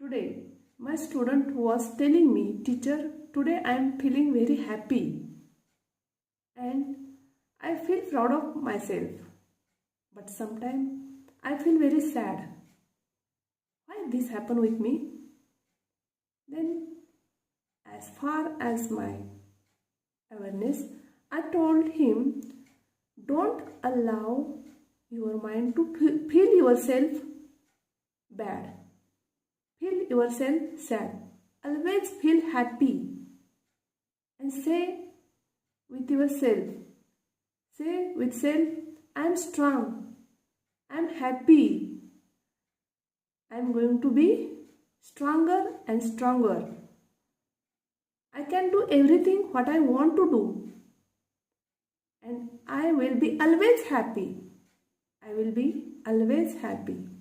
Today, my student was telling me, Teacher, today I am feeling very happy and I feel proud of myself. But sometimes I feel very sad. Why this happen with me? Then, as far as my awareness, I told him, don't allow your mind to feel yourself bad. Feel yourself sad. Always feel happy. And say with yourself, say with self, I am strong. I am happy. I am going to be stronger and stronger. I can do everything what I want to do. And I will be always happy. I will be always happy.